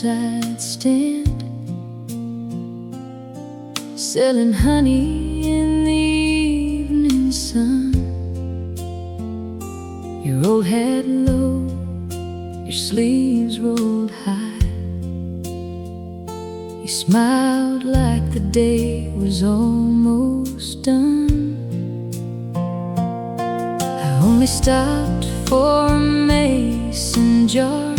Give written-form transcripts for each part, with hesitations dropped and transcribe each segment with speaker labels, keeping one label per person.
Speaker 1: roadside stand, selling honey in the evening sun. Your old hat low, your sleeves rolled high. You smiled like the day was almost done. I only stopped for a mason jar,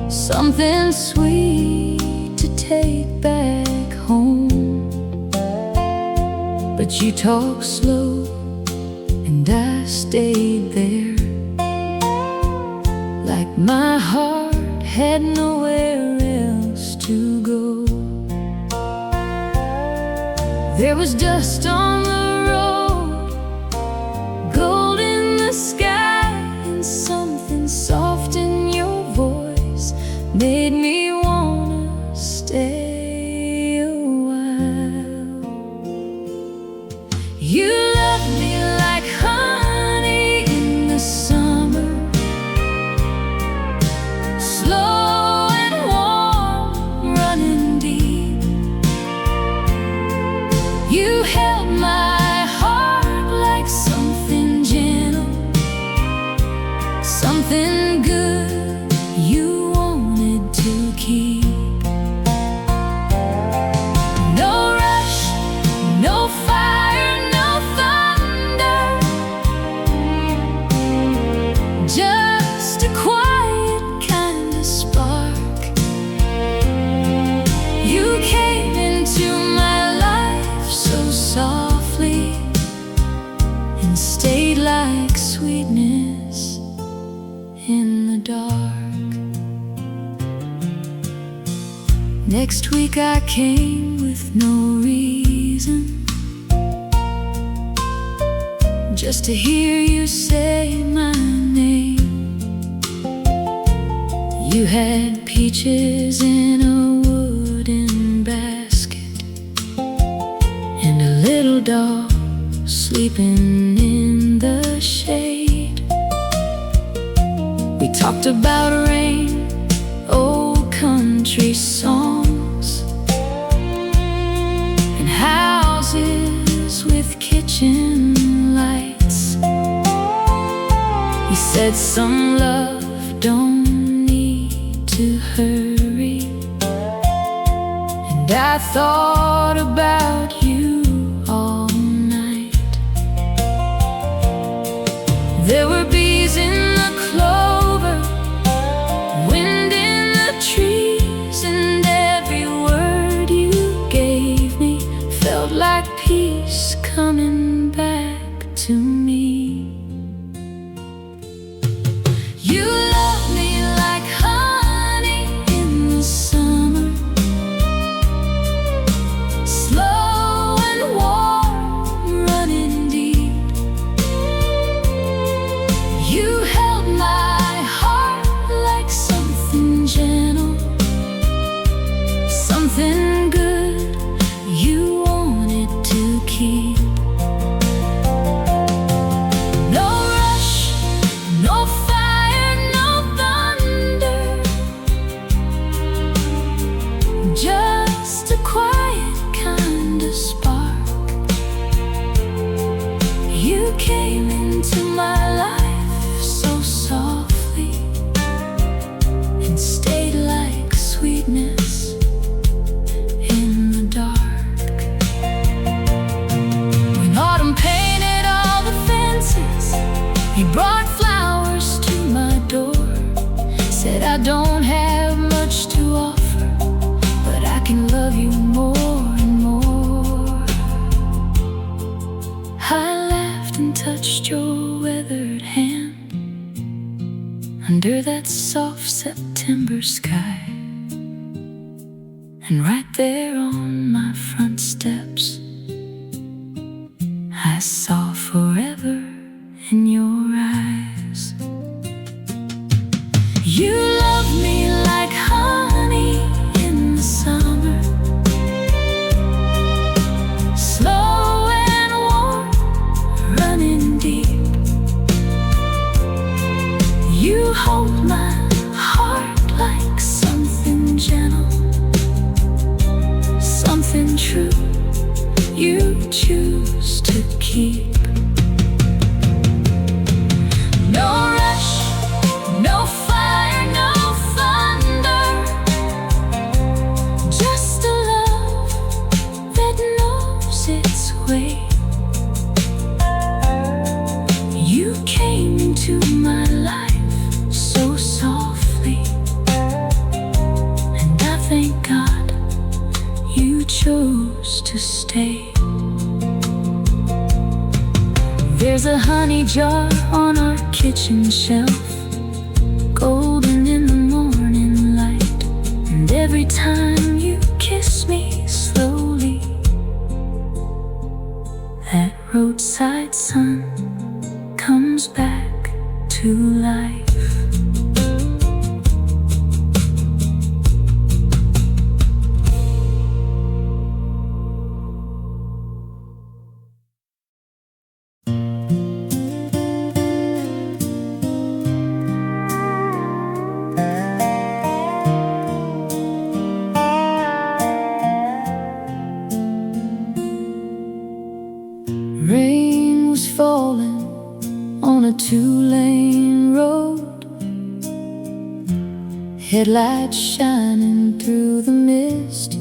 Speaker 1: something sweet to take back home. But you talk slow and I stayed there, like my heart had nowhere else to go. There was dust on the road, gold in the sky, and something soft in your voice made me wanna stay a while. You loved me like honey in the summer, slow and warm, running deep. You held my heart like something gentle, something good you wanted to keep. No rush, no fire, no thunder, just a quiet kind of spark. You came into my life so softly and stayed like sweetness in the dark. Next week I came with no reason, just to hear you say my name. You had peaches in a wooden basket and a little dog sleeping in the shade. We talked about rain, old country songs, and houses with kitchen lights. You said some love don't need to hurry, and I thought about you all night. There were bees in the clover, wind in the trees, and every word you gave me felt like peace coming back to me. You love me like honey in the summer, slow and warm, running deep. You held my heart like something gentle, something good you wanted to keep. No rush, no fire, no thunder, just a quiet kind of spark. You came into my life so softly and stayed like sweetness in the dark. When autumn painted all the fences, he brought flowers to my door. Said I don't have much to offer, but I can love you more and more. I laughed and touched your weathered hand under that soft September sky, and right there on my front steps I saw forever in your eyes. You love me like honey in the summer, slow and warm, running deep. You hold my heart like stay. There's a honey jar on our kitchen shelf, golden in the morning light. And every time you kiss me slowly, that roadside sun comes back to life. Rain was falling on a two-lane road, headlights shining through the mist.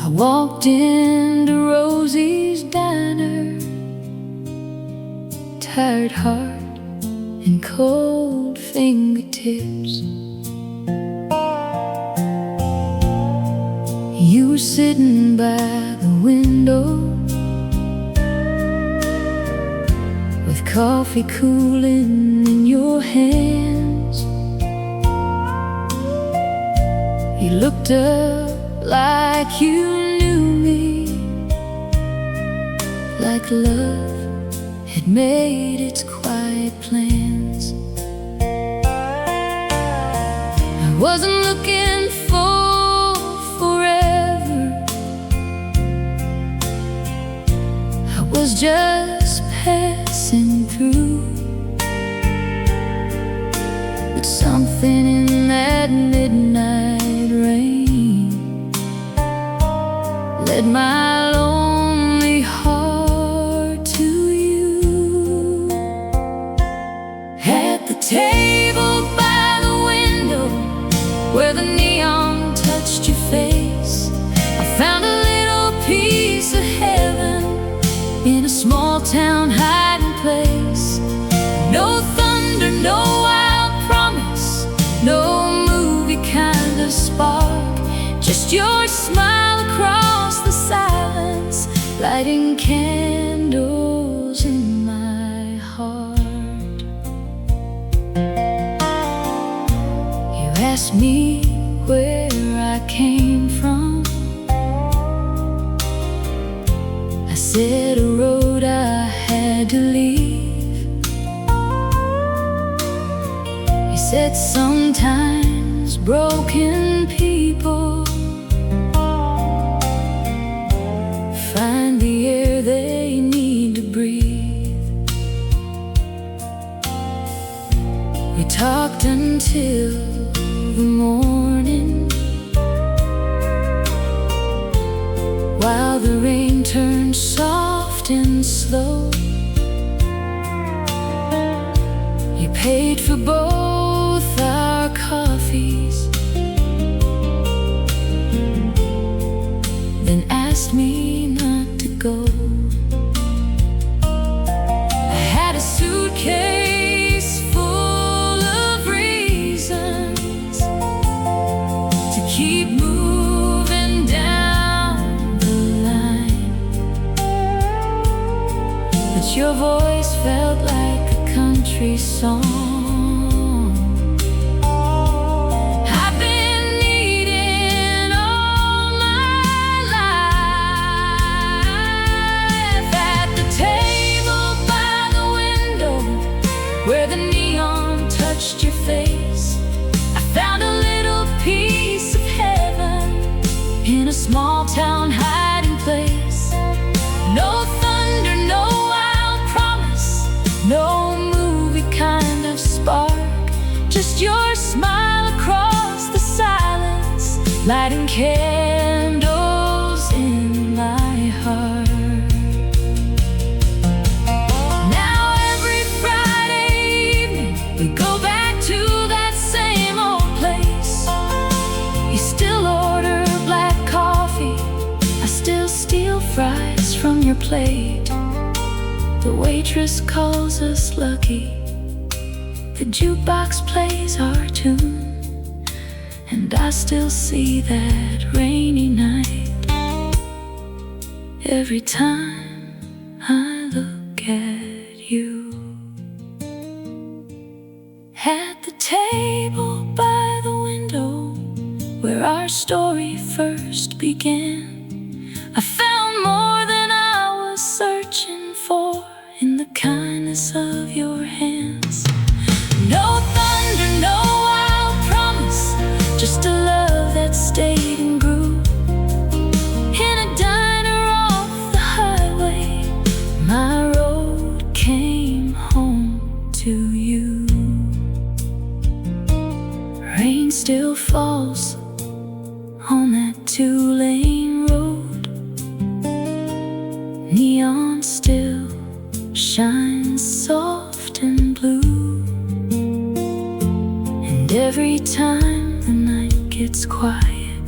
Speaker 1: I walked into Rosie's diner, tired heart and cold fingertips. You were sitting by the window with coffee cooling in your hands. You looked up like you knew me, like love had made its quiet plans. I wasn't looking for forever, I was just passing through. But something in that midnight rain led my lonely heart to you. At the table by the window where the neon touched your face, I found a little piece of heaven in a small town hiding place. No thunder, no wild promise, no movie kind of spark, just your smile across the silence, lighting candles in my heart. You asked me where I came from, I said a road I had to leave. You said sometimes broken people find the air they need to breathe. We talked until the morning, while the rain turned soft and slow. You paid for both our coffees, then asked me not to go. I had a suitcase full of reasons to keep moving down the line, but your voice felt like a country song. I've been needing all my life. At the table by the window where the neon touched your face, I found a little piece of heaven in a small town hiding place. No thunder, no wild promise, no movie kind of spark, just your smile across the silence, lighting candles in my heart. Now every Friday evening we go back to that same old place. You still order black coffee, I still steal fries from your plate. The waitress calls us lucky, the jukebox plays our tune, and I still see that rainy night every time I look at you. At the table by the window where our story first began, I found more than I was searching for in the kindness of your hands. No thunder, no wild promise, just a love that stayed and grew. In a diner off the highway, my road came home to you. Rain still falls on that two-lane road. Neon still shines soft and blue. And every time the night gets quiet,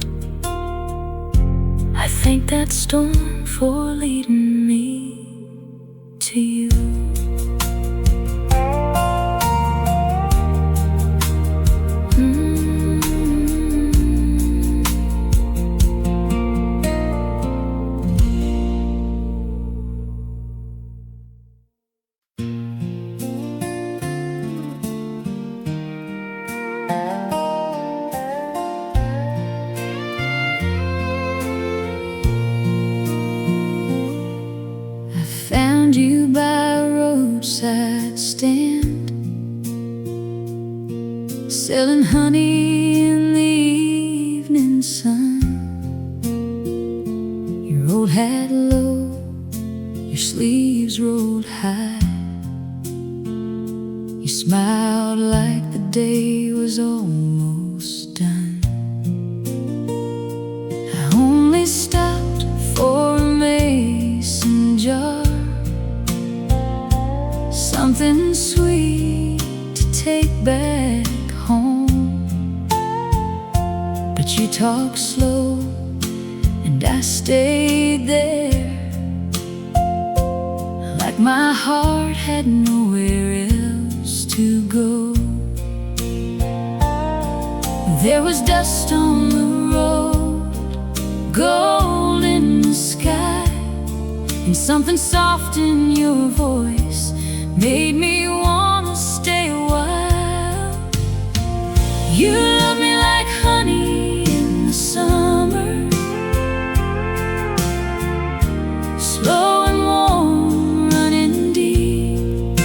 Speaker 1: I thank that storm for leading me to you. You by a roadside stand, selling honey in the evening sun. Your old hat low, your sleeves rolled high. You smiled like the day was almost done. I only stopped for a mason jar, something sweet to take back home. But you talked slow and I stayed there, like my heart had nowhere else to go. There was dust on the road, gold in the sky, and something soft in your voice made me wanna stay a while. You love me like honey in the summer, slow and warm, running deep.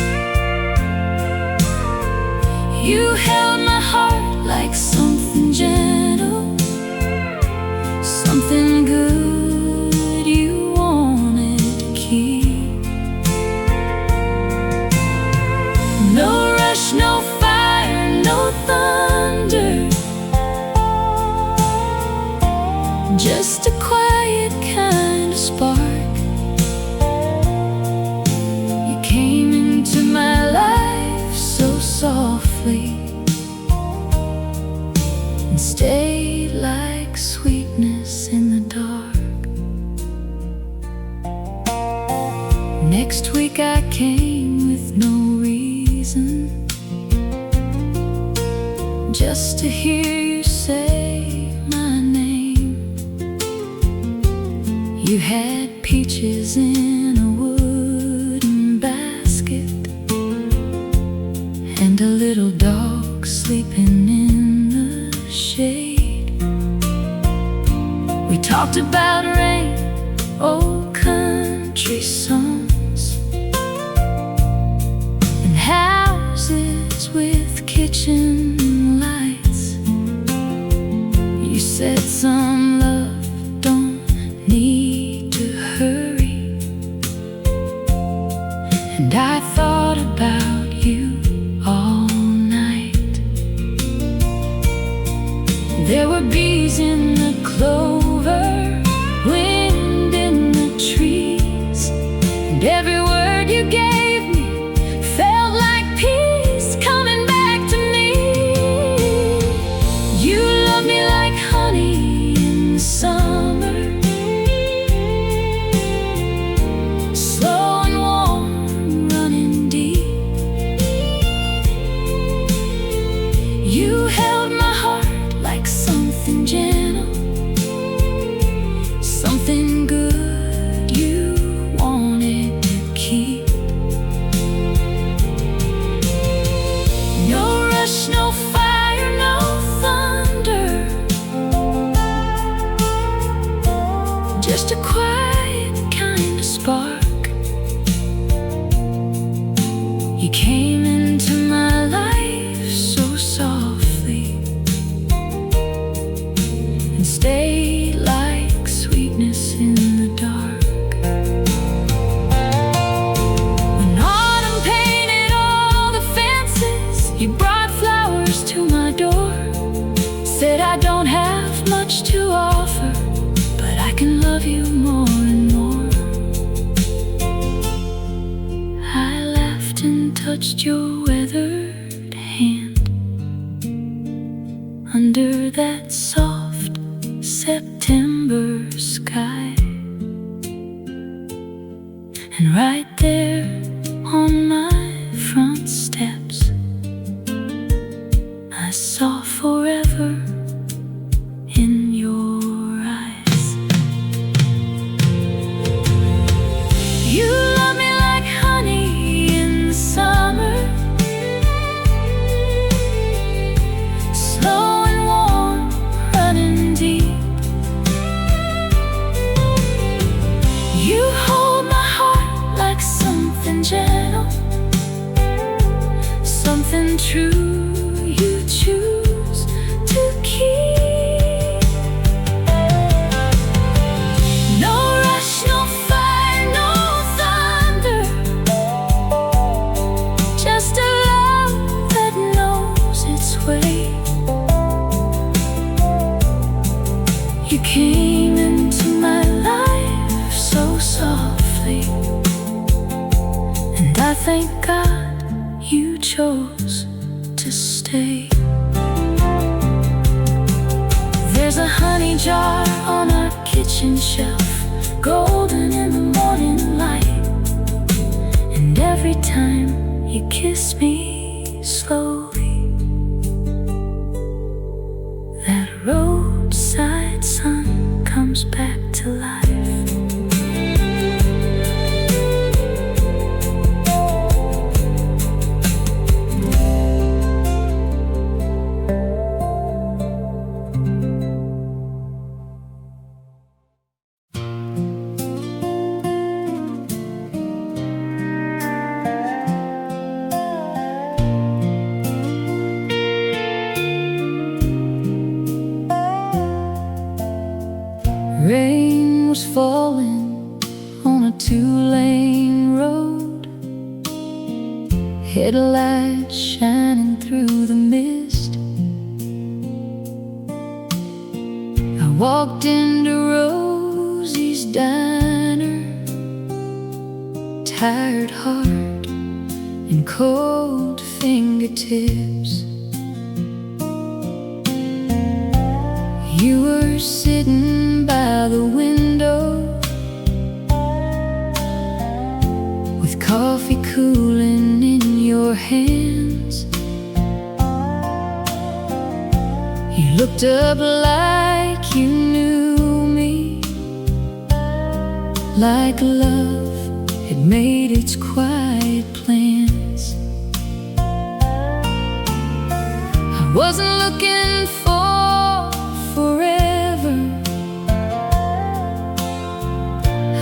Speaker 1: You held my heart like something gentle, something good you wanted to keep. No rush, no fire, no thunder, just a quiet kind of spark. You came into my life so softly and stayed like sweetness in the dark. Next week I came with no reason, just to hear you say my name. You had peaches in a wooden basket, and a little dog sleeping in the shade. We talked about rain, old country songs, and houses with kitchen lights. You said some love don't need to hurry, and I thought about you all night. There were bees in the clover, wind in the trees, and every word you gave me felt like peace coming back to me. You love me like honey in the summer, slow and warm, running deep. You held my heart like some no fire, no thunder, just a quiet kind of spark. You came into my life so softly and stayed like sweetness in the dark. When autumn painted all the fences, you brought flowers to my door. Said I don't have much to offer, but I can love you more and more. I laughed and touched your weathered hand under that soft September sky. And right there on my front steps, I saw forever in your eyes. You love me like honey in the summer, slow and warm, running deep. You hold my heart like something gentle, something true you choose to keep. No rush, no fire, no thunder, just a love that knows its way. You came into my life so softly, and I thank God you chose to stay. There's a honey jar on our kitchen shelf, golden in the morning light. And every time you kiss me slowly, that roadside sun comes back to life. Rain was falling on a two-lane road, headlights shining through the mist. I walked into Rosie's diner, tired heart and cold fingertips. You were sitting by the window with coffee cooling in your hands. You looked up like you knew me, like love had made its quiet plans. I wasn't looking for forever,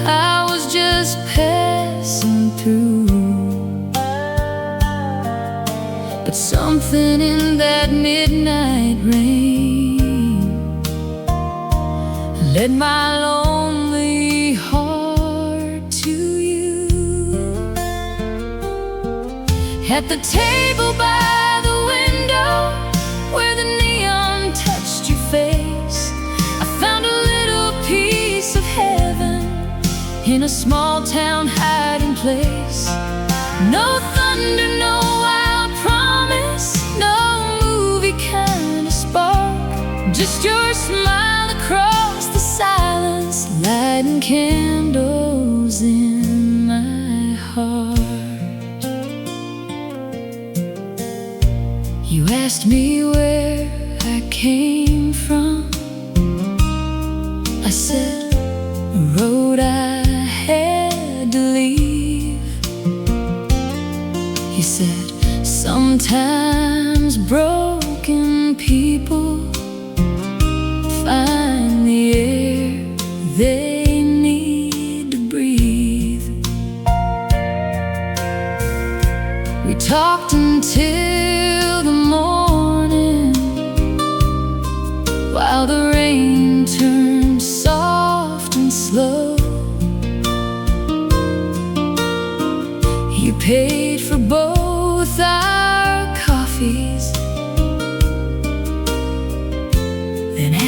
Speaker 1: I was just passing through. But something in that midnight rain led my lonely heart to you. At the table by the window where the neon touched your face, I found a little piece of heaven in a small town hiding place. No thunder, no wild promise, no movie kind of spark, just your smile across the silence, lighting candles in my heart. You asked me where I came from. I said a road I had to leave. You said sometimes broken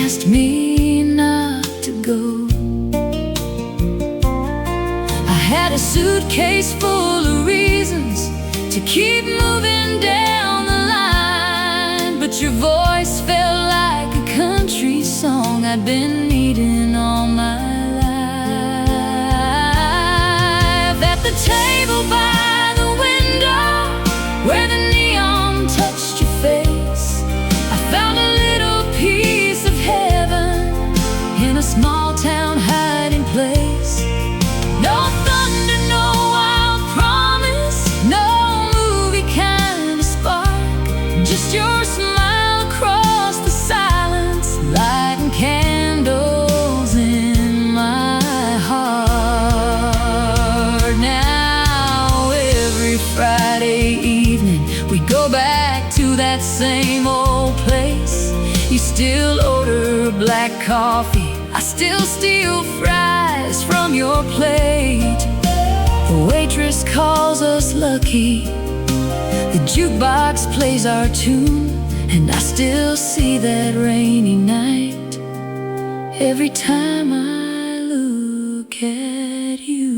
Speaker 1: asked me not to go. I had a suitcase full of reasons to keep moving down the line, but your voice felt like a country song I'd been needing all my life. At the table by the window where the neon touched your face, I found a little piece of heaven in a small town hiding place. No thunder, no wild promise, no movie kind of spark, just your smile across the silence, lighting candles in my heart. Now every Friday evening we go back to that same old place. You still order black coffee, I still steal fries from your plate. The waitress calls us lucky, the jukebox plays our tune, and I still see that rainy night every time I look at you.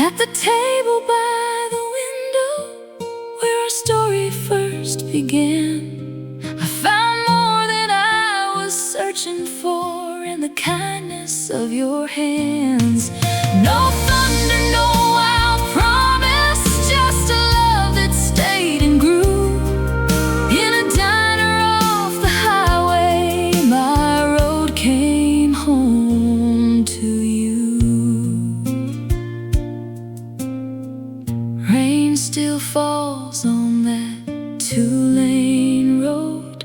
Speaker 1: At the table by the window where our story first began, I found more than I was searching for in the kindness of your hands. No thunder, no wild promise, just a love that stayed and grew. In a diner off the highway, my road came home to you. Rain still falls on that two-lane road,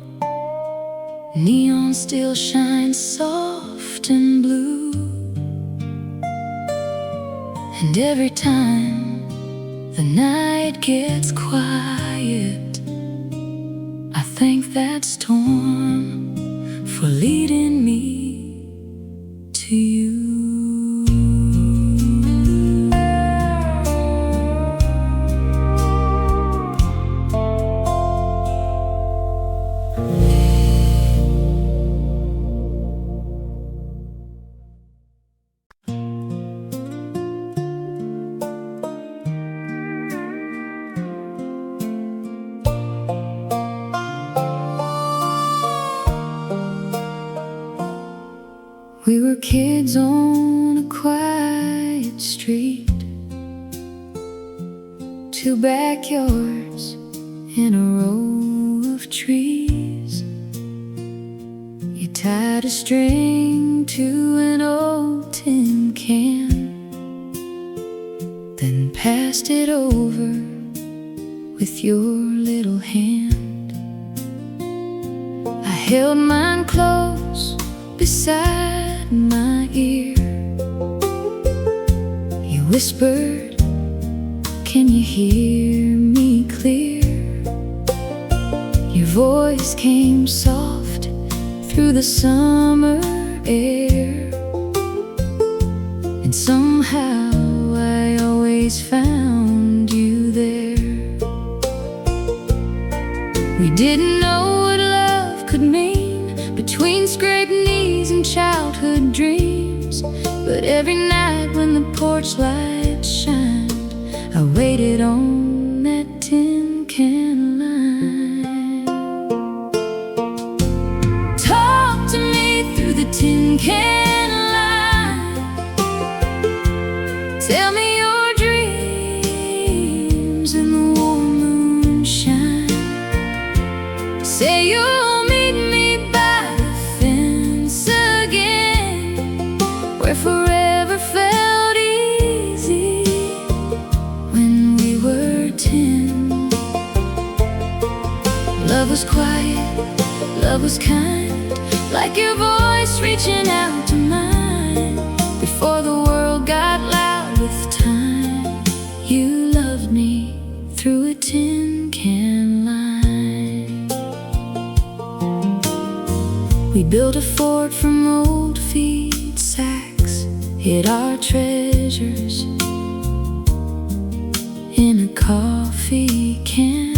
Speaker 1: neon still shines soft and blue. And every time the night gets quiet, I thank that storm for leading me to you. We were kids on a quiet street, two backyards in a row of trees. You tied a string to an old tin can, then passed it over with your little hand. I held mine close beside my ear. You whispered, "Can you hear me clear?" Your voice came soft through the summer air, and somehow I always found you there. We didn't know what love could mean between scraped knees and childhood dreams, but every night when the porch light shined, I waited on that tin can line. Talk to me through the tin can line. Tell me your dreams in the warm moonshine. Say you'll meet me by the fence again, where forever felt easy when we were 10. Love was quiet, love was kind, like your voice reaching out to mine. Before the world got loud with time, you loved me through a tin can line. We built a fort from old feed sacks, hid our treasures in a coffee can.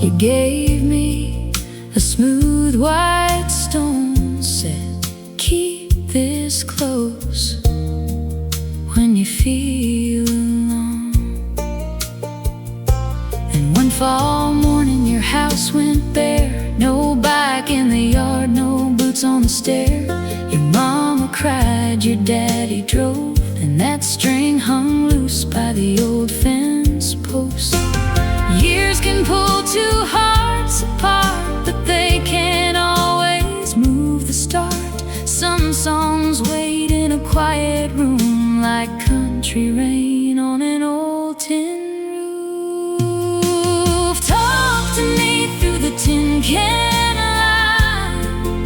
Speaker 1: You gave me a smooth white stone, said, keep this close when you feel alone. And one fall morning your house went bare, no bike in the yard, no boots on the stair. Your mama cried, your daddy drove, and that string hung loose by the old fence post. Years can pull two hearts apart, but they can't always move the start. Some songs wait in a quiet room like country rain on an old tin roof. Talk to me through the tin can line.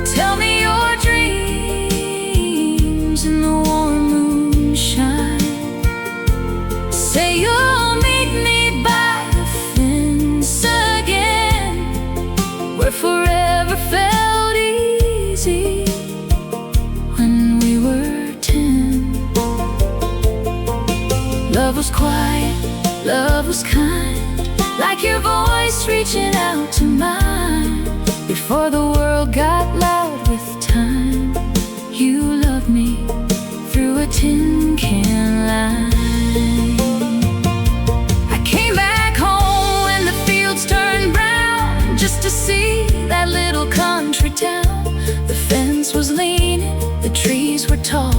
Speaker 1: Tell me your dreams in the warm moonshine. Say you'll meet me by the fence again, where forever felt easy when we were 10. Love was quiet, love was kind, like your voice reaching out to mine. Before the world got loud with time, you loved me through a tin can line. I came back home when the fields turned brown, just to see that little country town. The fence was leaning, the trees were tall,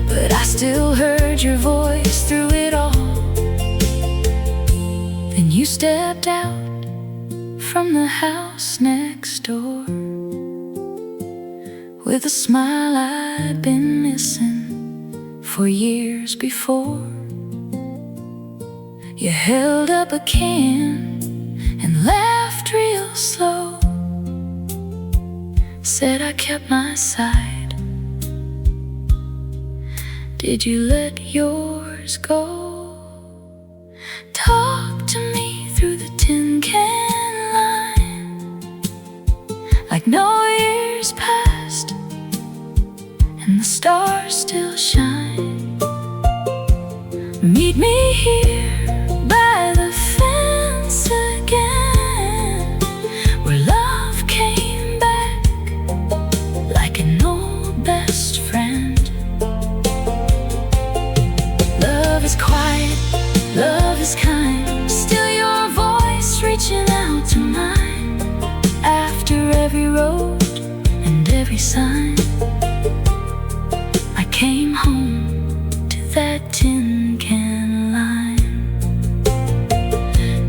Speaker 1: but I still heard your voice through it all. Then you stepped out from the house next door with a smile I'd been missing for years before. You held up a can and laughed real slow, said I kept my side. Did you let yours go? Talk to me through the tin can line, like no years passed and the stars still shine. Meet me here by the fence again, where love came back like an old best friend. Love is quiet, love is kind, still your voice reaching out to mine. After every road and every sign, I came home to that tin can line.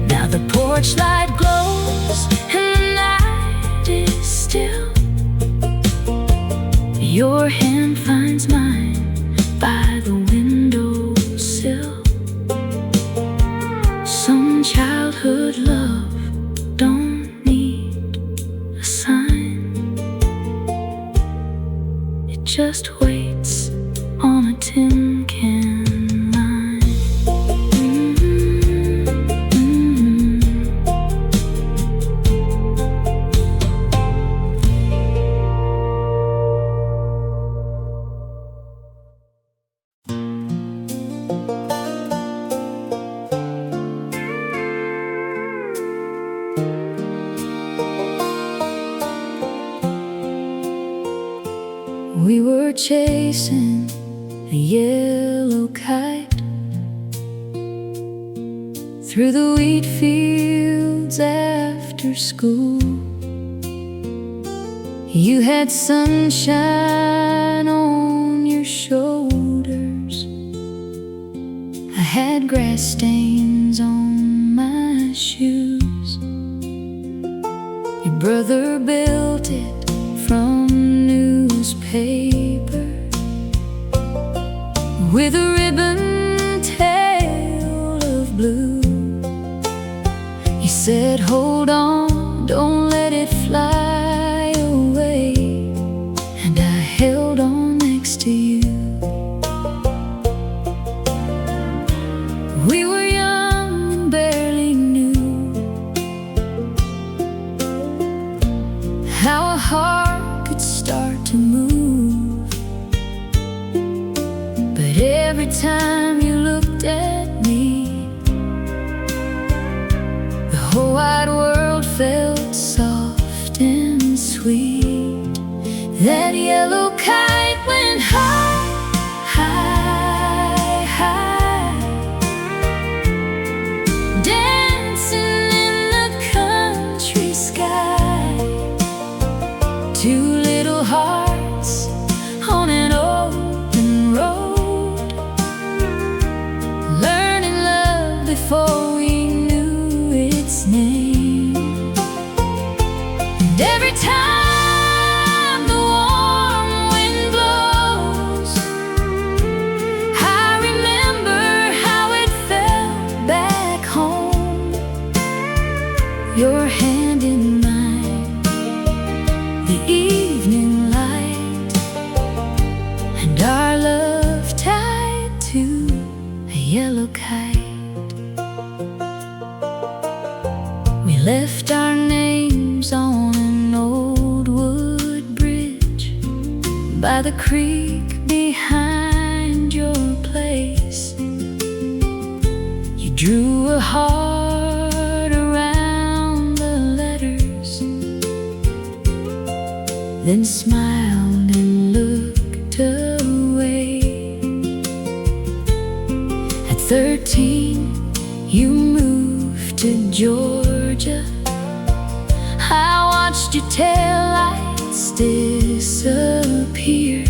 Speaker 1: Now the porch light glows and the night is still. Your hand finds mine by the windowsill. Some childhood love don't need a sign, it just waits on a tin can line. We were chasing a yellow kite through the wheat fields after school. You had sunshine on your shoulders, I had grass stains on my shoes. Your brother built it from newspaper with a ribbon tail of blue. He said, hold on, don't let it fly away, and I held on next to you. We were young and barely knew how a heart could start to move. But every time you looked at me, the before we knew its name. And every time the warm wind blows, I remember how it felt back home. Your hand in mine, the evening light, and our love tied to a yellow kite. We left our names on an old wood bridge by the creek behind your place. You drew a heart around the letters, then smiled and looked away. At 13, you moved to Georgia. I watched your taillights disappear.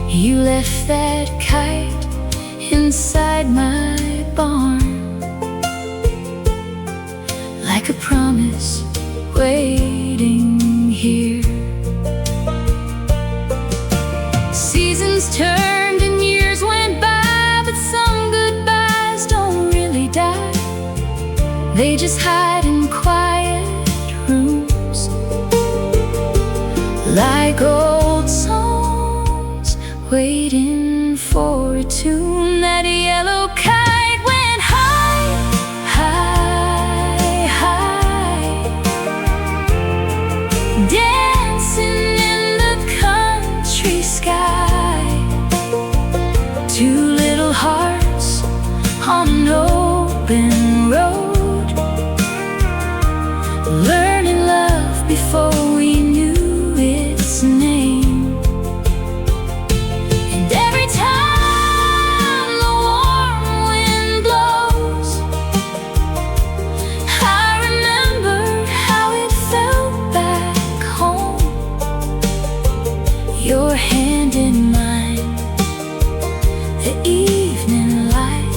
Speaker 1: You left that kite inside my barn, like a promise waiting here. Seasons turned and years went by, but some goodbyes don't really die. They just hide in quiet rooms, like old songs waiting for a tune. That yellow kite went high, high, high, dancing in the country sky. Two little hearts on an open road, learning love before we knew its name. And every time the warm wind blows, I remember how it felt back home. Your hand in mine, the evening light,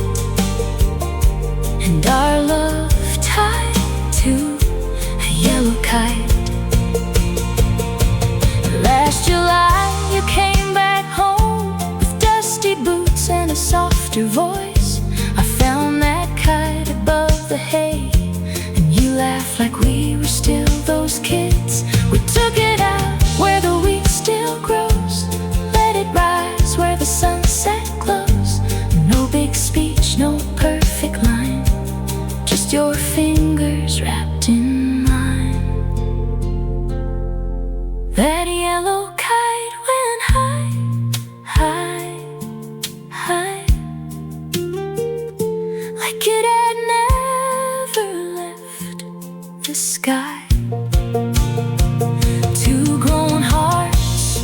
Speaker 1: and our love tied to a yellow kite. Last July you came back home with dusty boots and a softer voice. I found that kite above the hay, and you laughed like we were still those kids. We took it out where the wheat still grows, let it rise where the sunset glows. No big speech, no perfect line, just your fingers wrapped in mine. That yellow kite went high, high, high, like it had never left the sky. Two grown hearts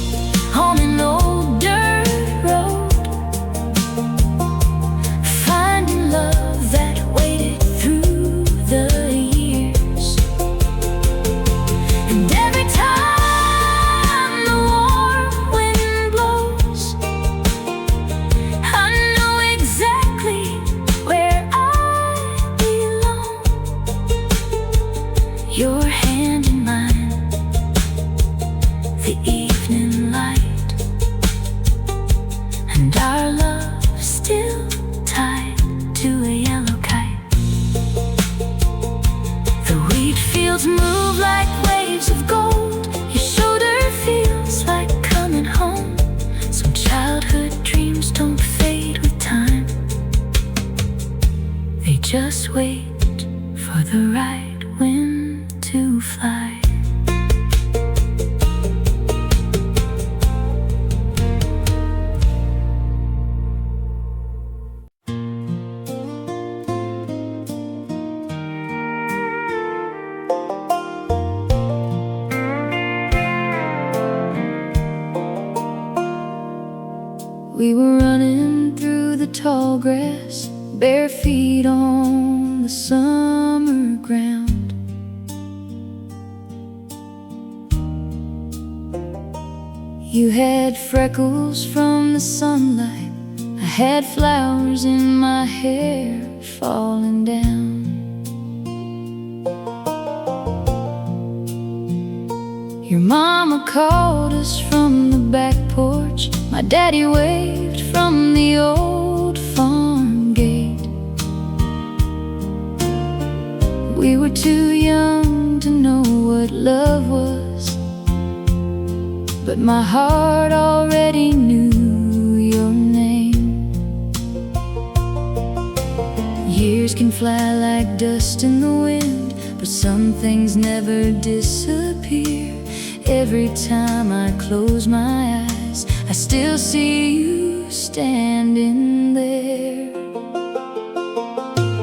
Speaker 1: on an old dirt road, finding love that waited through the years. And every time the warm wind blows, I know exactly where I belong. Your hand in mine, the evening light, and our love still tied to a yellow kite. The wheat fields move like waves of gold, your shoulder feels like coming home. Some childhood dreams don't fade with time, they just wait for the right wind to fly. We were running through the tall grass, bare feet on the summer ground. You had freckles from the sunlight, a had flowers in my hair falling down. Your mama called us from the back porch. My daddy waved from the old farm gate. We were too young to know what love was, but my heart already knew your name. Years can fly like dust in the wind, but some things never disappear. Every time I close my eyes, I still see you standing there.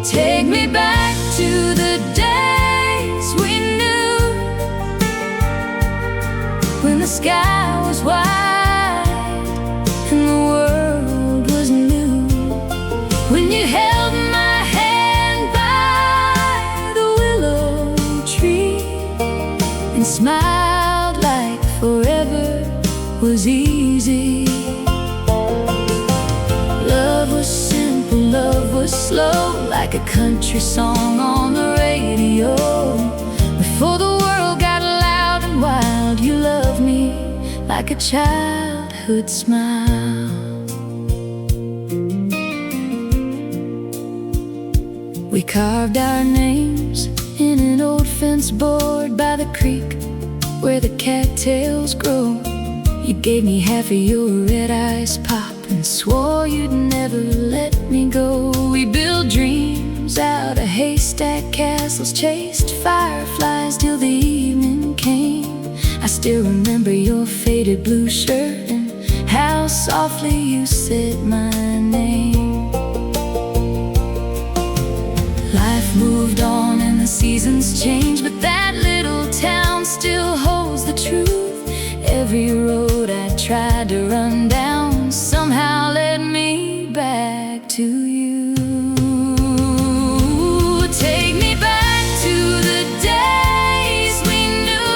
Speaker 1: Take me back to the days we knew, when the sky was wide and the world was new. When you held my hand by the willow tree and smiled like forever was easy. Love was simple, love was slow, like a country song on the radio. Before the world got loud and wild, you loved me like a childhood smile. We carved our names in an old fence board by the creek where the cattails grow. You gave me half of your red eyes pop and swore you'd never let me go. We built dreams out of haystack castles, chased fireflies till the evening came. I still remember your faded blue shirt and how softly you said my name. Life moved on and the seasons changed, but that little town still holds the truth. Every road I tried to run down somehow led me back to you. Take me back to the days we knew,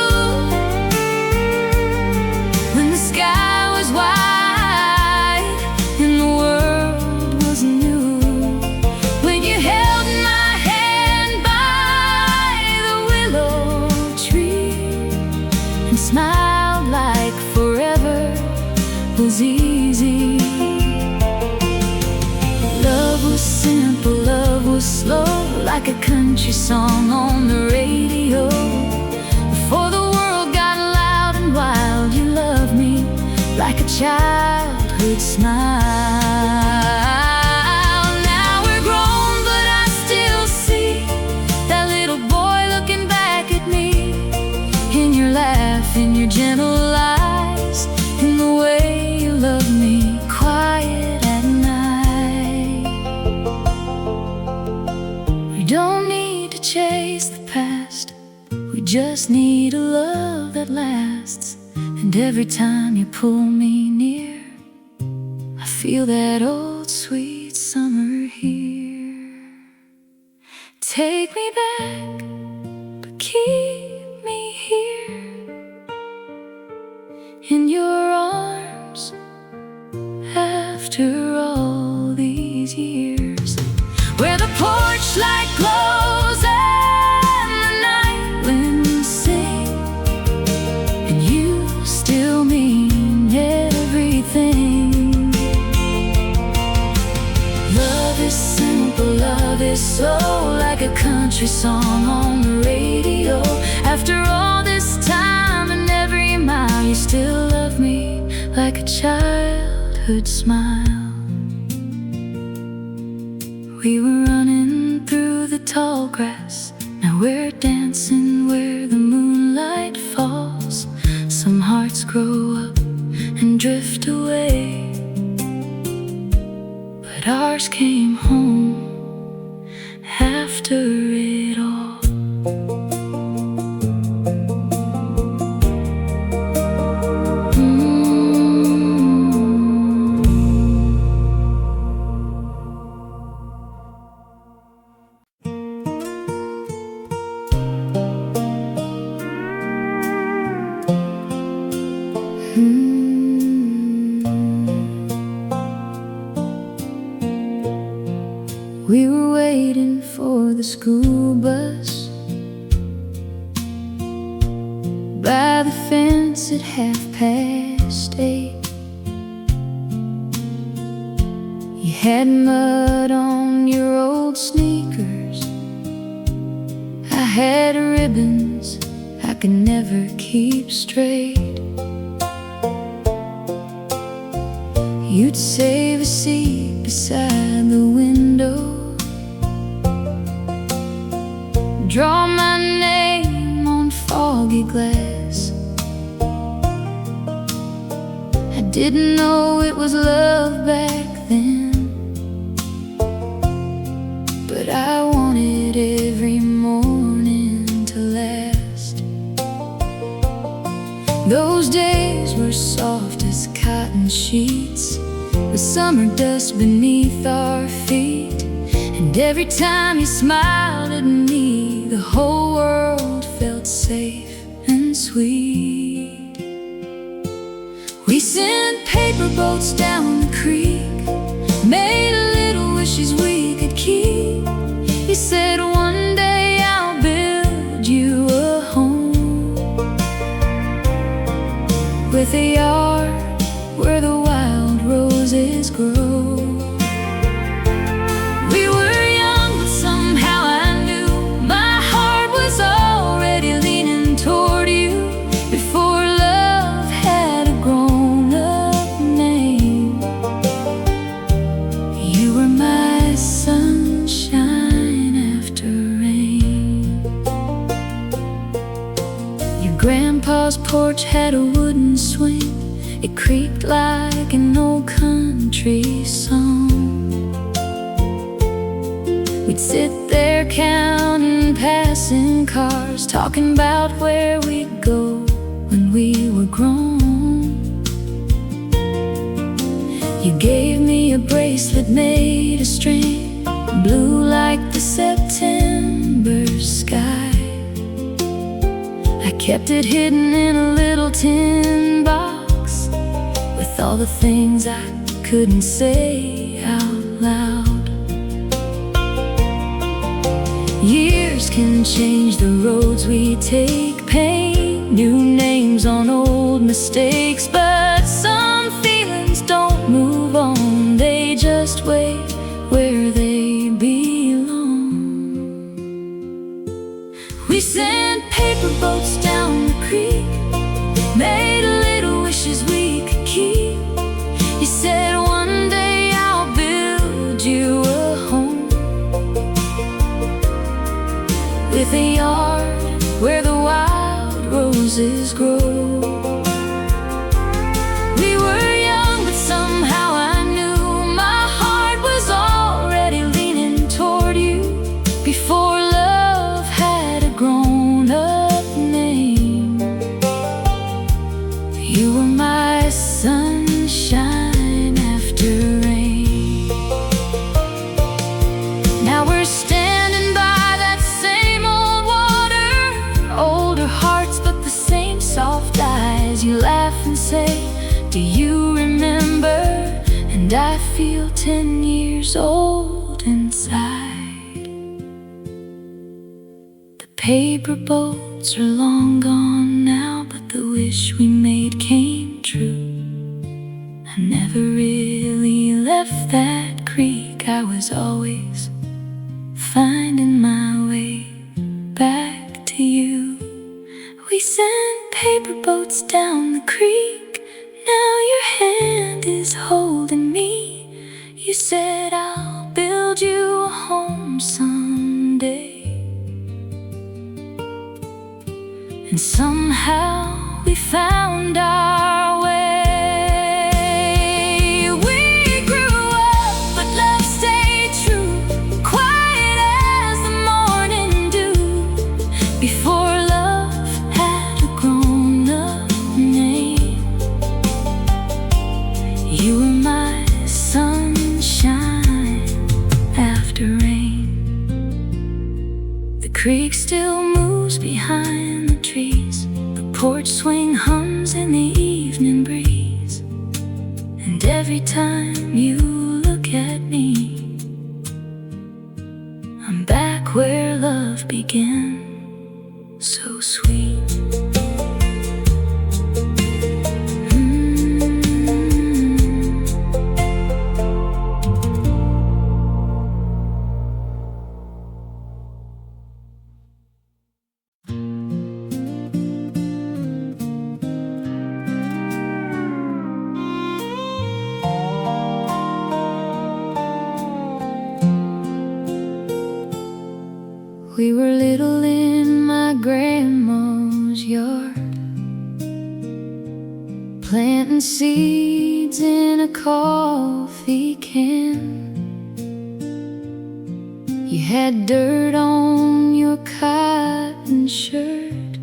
Speaker 1: when the sky was wide and the world was new. When you held my hand by the willow tree and smiled like forever was easy. Love was simple, love was slow, like a country song on the radio. Before the world got loud and wild, you loved me like a childhood smile. Now we're grown, but I still see that little boy looking back at me, in your laugh, in your gentle eyes, in the way you love me quiet at night. We don't need to chase the past, we just need a love that lasts. And every time you pull me near, I feel that old sweet summer here. Take me back, but keep me here in your arms after all these years, where the porch light glows and the night winds sing, and you still mean everything. Love is simple, love is so, like a country song on the radio. After all this time and every mile, you still love me like a childhood smile. We were running through the tall grass, now we're dancing where the moonlight falls. Some hearts grow up and drift away, but ours came home after it all. We were waiting for the school bus by the fence at 8:30. You had mud on your old sneakers, I had ribbons I could never keep straight. You'd save a seat beside the window, draw my name on foggy glass. I didn't know it was love back then, but I wanted every morning to last. Those days were soft as cotton sheets, with summer dust beneath our feet. And every time you smiled at me, the whole world felt safe and sweet. We sent paper boats down the creek, made little wishes we could keep. You said one day I'll build you a home, with a yard where the wild roses grow. We were young, but somehow I knew my heart was already leaning toward you, before love had a grown-up name. You were my sunshine after rain. Your grandpa's porch had a wooden swing, it creaked like an old country song. We'd sit there counting passing cars, talking about where we'd go when we were grown. You gave me a bracelet made of string, blue like the September sky. I kept it hidden in a little tin box, with all the things I couldn't say out loud. Years can change the roads we take, paint new names on old mistakes, but some feelings don't move on, they just wait where they belong. We sent paper boats down the creek, made little wishes we could keep. You said one day I'll build you a home, with a yard where the wild roses grow. We were young, but somehow I knew my heart was already leaning toward you, before love had a grown-up name. You were my sunshine after rain. Now we're standing by that same old water, older hearts but the same soft eyes. You laugh and say, do you remember? And I feel 10 years old inside. The paper boats are long gone now, but the wish we made came true. I never really left that creek, I was always finding my way back to you. We sent paper boats down the creek, now your hand is holding me. You said I'll build you a home someday, and somehow we found our way. We grew up, but love stayed true, quiet as the morning dew, before love had a grown-up name. You were my sunshine after rain. The creek still moves behind the trees, the porch swing hums in the evening breeze, and every time you look at me, I'm back where love began, so sweet. We were little in my grandma's yard, planting seeds in a coffee can. You had dirt on your cotton shirt,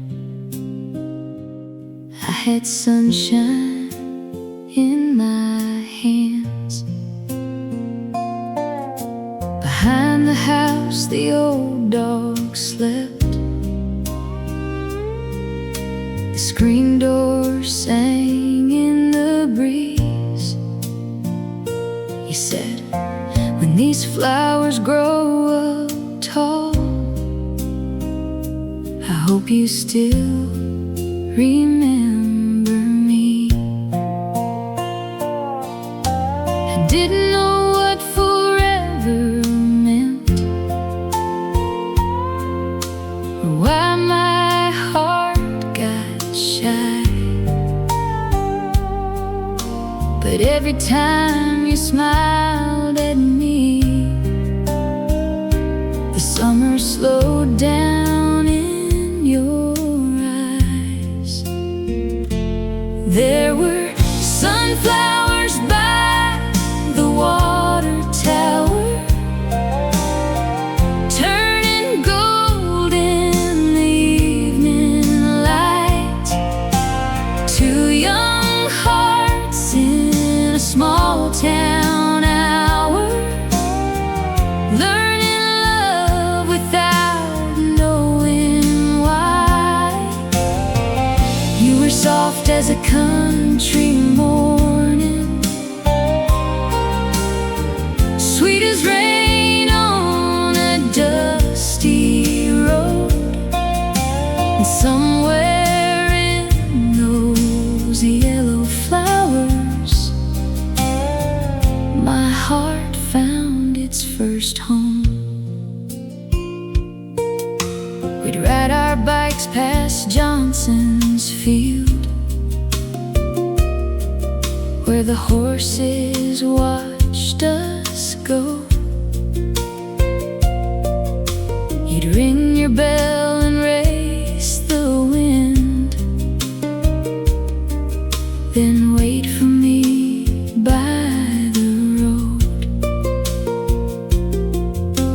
Speaker 1: I had sunshine in my hands. Behind the house the old dog slept, the screen door sang in the breeze. You said, when these flowers grow up tall, I hope you still remember me. I didn't know what forever meant, or why my heart got shy. But every time you smiled at me, the summer slowed down in your eyes. There were sunflowers by the water tower, turning gold in the evening light. Two young hearts in a small town hour, learning love without knowing why. You were soft as a country morning, sweet as rain on a dusty road. And somewhere in those yellow flowers, my heart found its first home. We'd ride our bikes past Johnson's field, where the horses watched us go. You'd ring your bell and race the wind, then wait for me by the road.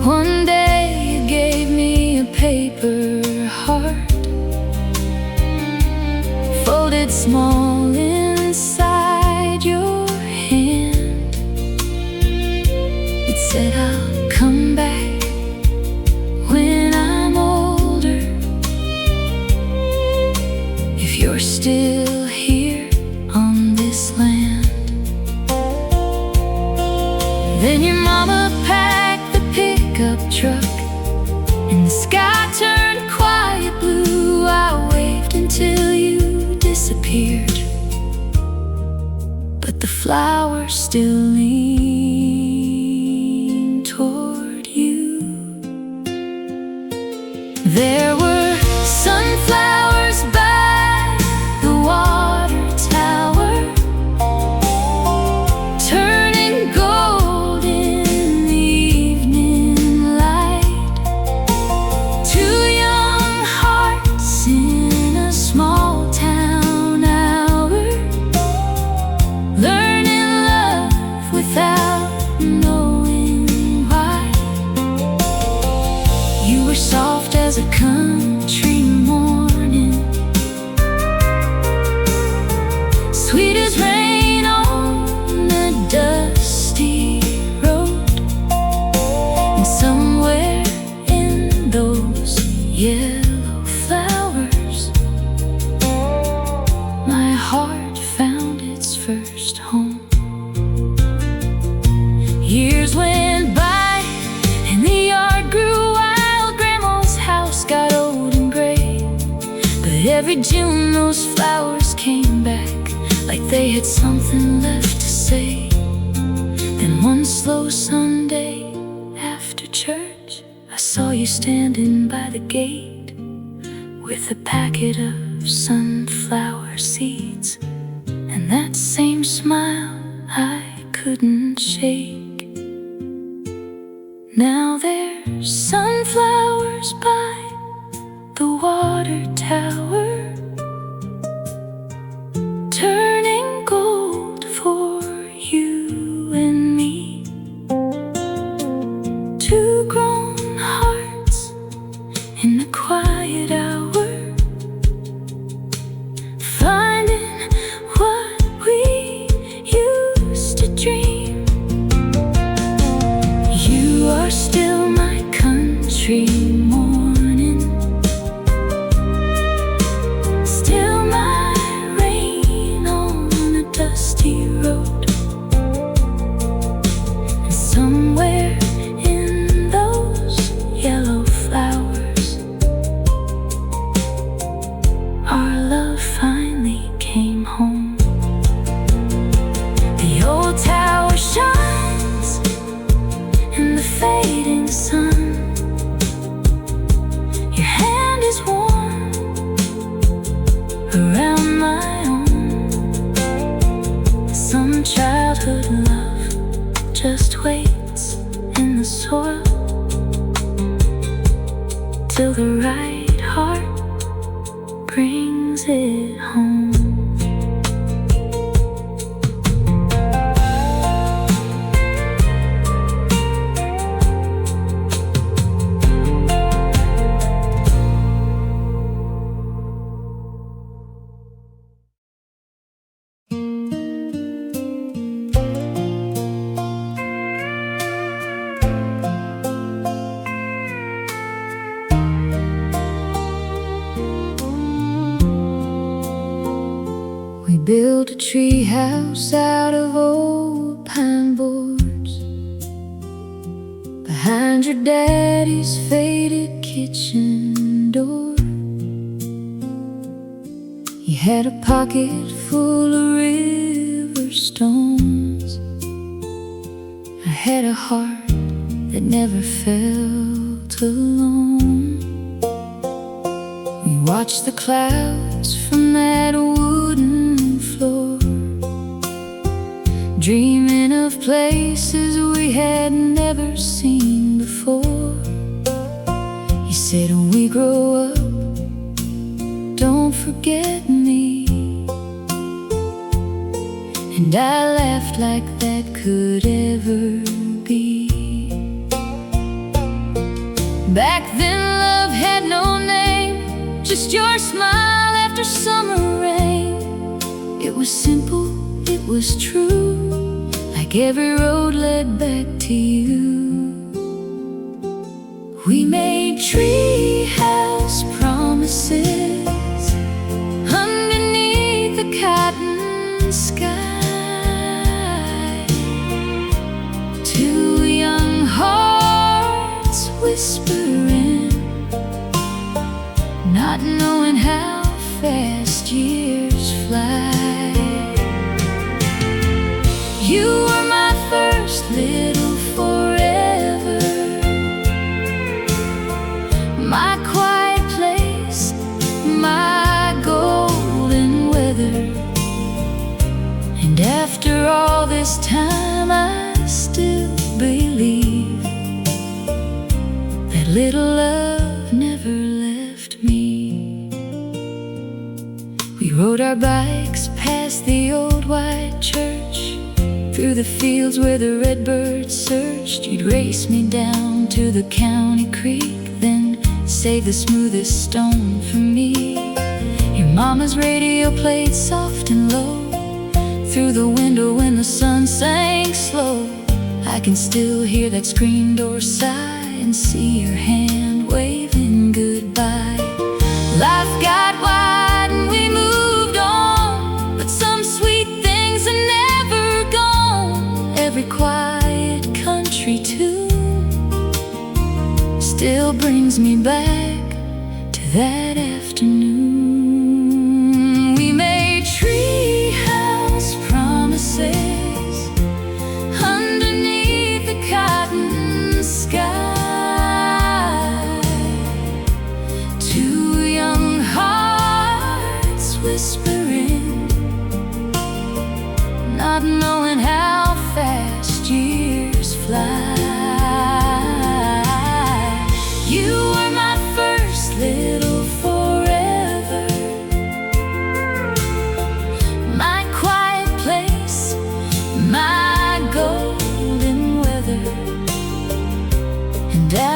Speaker 1: One day you gave me a paper heart, folded small inside your hand. It said, I'll come back when I'm older, if you're still here on this land. Then your mama packed the pickup truck, and the sky turned quiet blue. I waved until you disappeared, but the flowers still lean toward you. There were sunflowers by the water tower, turning gold in the evening light. Two young hearts in a small town hour, learning love without knowing why. You were soft as a country morning, sweet as rain on a dusty road. And somewhere in those yellow flowers, my heart found its first home. Years went by and the yard grew every June those flowers came back, like they had something left to say. Then one slow Sunday after church, I saw you standing by the gate with a packet of sunflower seeds, and that same smile I couldn't shake. Now there's sunflowers by the water tower, turning gold for you and me. Two grown hearts in the quiet hour, finding what we used to dream. You are still my country morning, still my rain on a dusty road. And somewhere in those yellow flowers, our love finally came home. The old tower shines in the fading sun. Your hand is warm around my own. Some childhood love just waits in the soil till the right heart brings it home. Built a tree house out of old pine boards behind your daddy's faded kitchen door. You had a pocket full of river stones. I had a heart that never felt alone. We watched the clouds from that wooden floor, dreaming of places we had never seen before. You said, when we grow up, don't forget me. And I laughed like that could ever be. Back then love had no name, just your smile after summer rain. It was simple, it was true, like every road led back to you. We made treehouse promises underneath the cotton sky. Two young hearts whispering, not knowing how fast years fly. You were my first little forever, my quiet place, my golden weather. And after all this time, I still believe that little love never left me. We rode our bikes past the old white church, through the fields where the redbirds searched. You'd race me down to the county creek, then save the smoothest stone for me. Your mama's radio played soft and low through the window when the sun sank slow. I can still hear that screen door sigh and see your hand waving goodbye. Life got wide and we moved on, but some sweet things are never gone. Every quiet country tune still brings me back to that afternoon.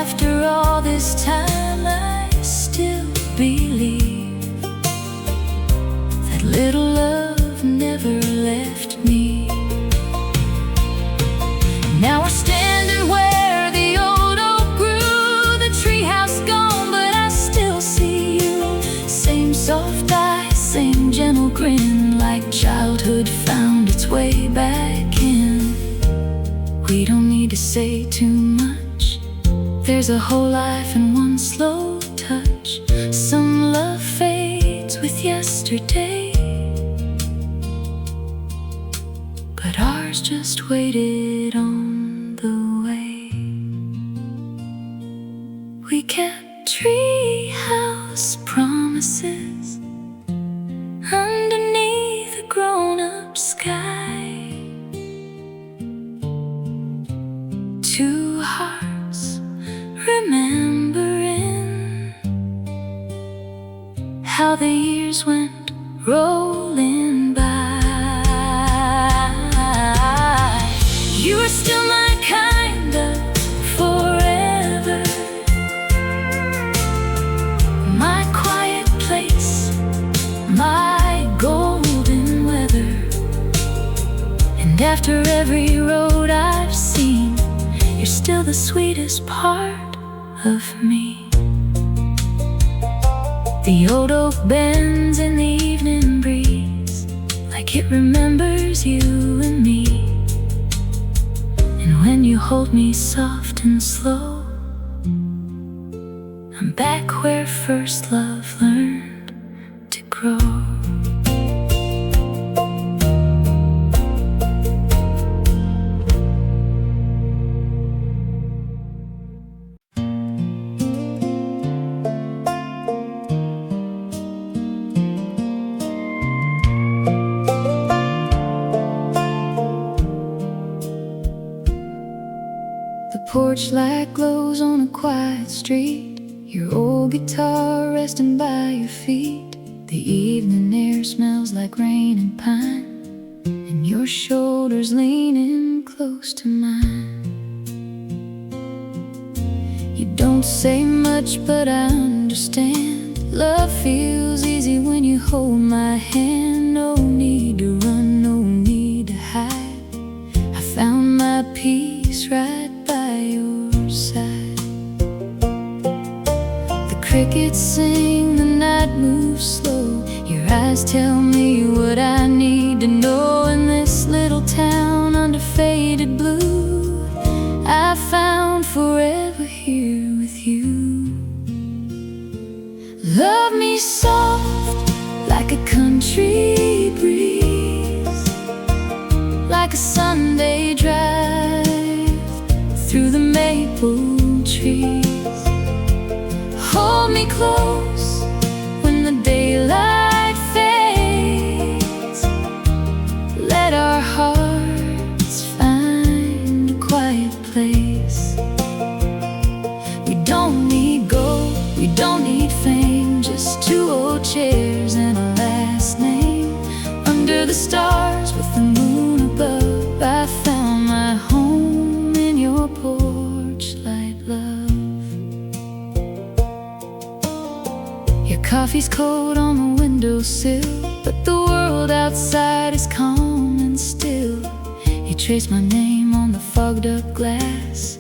Speaker 1: after all this time I still believe that little love never left me. Now we're standing where the old oak grew, the treehouse gone, but I still see you. Same soft eyes, same gentle grin, like childhood found its way back in. We don't need to say too much, there's a whole life in one slow touch. Some love fades with yesterday, but ours just waited on the way. We kept treehouse promises underneath a grown-up sky. Two hearts remembering how the years went rolling by. You are still my kind of forever, my quiet place, my golden weather. And after every road I've seen, you're still the sweetest part of me. The old oak bends in the evening breeze, like it remembers you and me. And when you hold me soft and slow, I'm back where first love learned to grow. Porch light glows on a quiet street, your old guitar resting by your feet. The evening air smells like rain and pine, and your shoulders leaning close to mine. You don't say much, but I understand. Love feels easy when you hold my hand. No need to run, no need to hide. I found my peace right by your side. The crickets sing, the night moves slow. Your eyes tell me what I need to know. In this little town under faded blue, I found forever here with you. Love me soft like a country breeze, like a Sunday drive through the maple trees. Hold me close when the daylight fades. Let our hearts find a quiet place. We don't need gold, we don't need fame, just two old chairs and a last name. Under the stars with the moon above, I found my home in your porch light, love. Your coffee's cold on the windowsill, but the world outside is calm and still. You trace my name on the fogged up glass,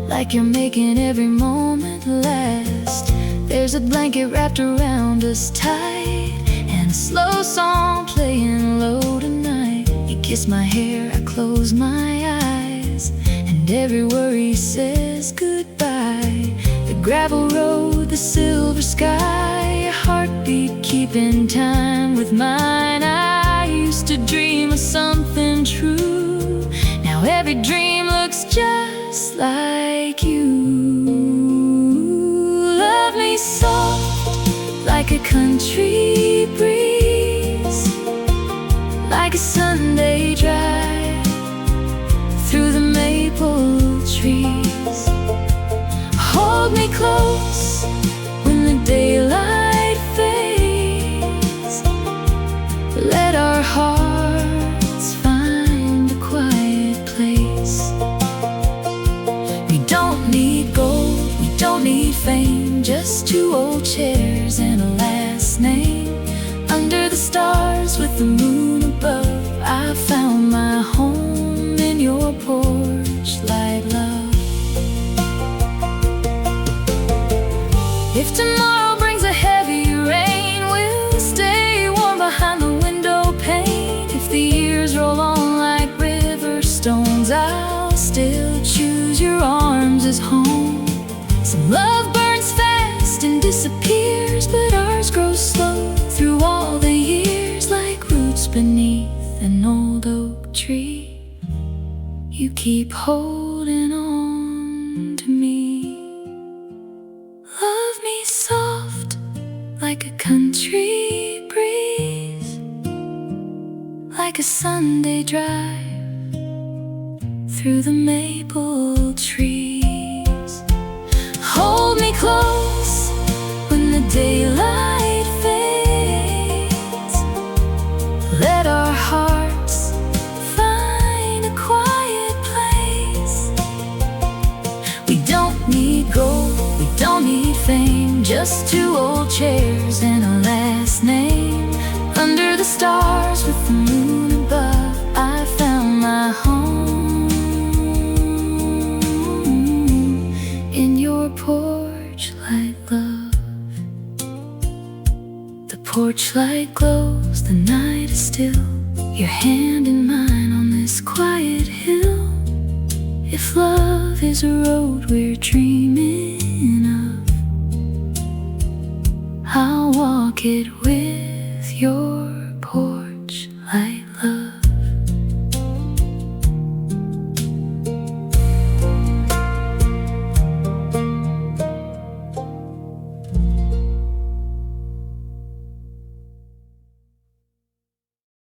Speaker 1: like you're making every moment last. There's a blanket wrapped around us tight, and a slow song playing low tonight. You kiss my hair, I close my eyes, and every worry says goodbye. The gravel road, the silver sky, your heartbeat keeping time with mine. I used to dream of something true, now every dream looks just like you. Love me soft like a country breeze, like a Sunday drive through the maple trees. Hold me close when the daylight fades. Let our hearts find a quiet place. We don't need gold, two old chairs and a last name. Under the stars with the moon above, I found my home in your porch light, love. If tomorrow brings a heavy rain, we'll stay warm behind the window pane. If the years roll on like river stones, I'll still choose your arms as home. Some love burns fast and disappears, but ours grows slow through all the years, like roots beneath an old oak tree. You keep holding on to me. Love me soft like a country breeze, like a Sunday drive through the maple trees. Hold me close when the daylight fades. Let our hearts find a quiet place. We don't need gold, we don't need fame, just two old chairs and a last name. Under the stars with the moon above, I found my home in your porch light, love. The porch light glows, the night is still, your hand in mine on this quiet hill. If love is a road we're dreaming of, I'll walk it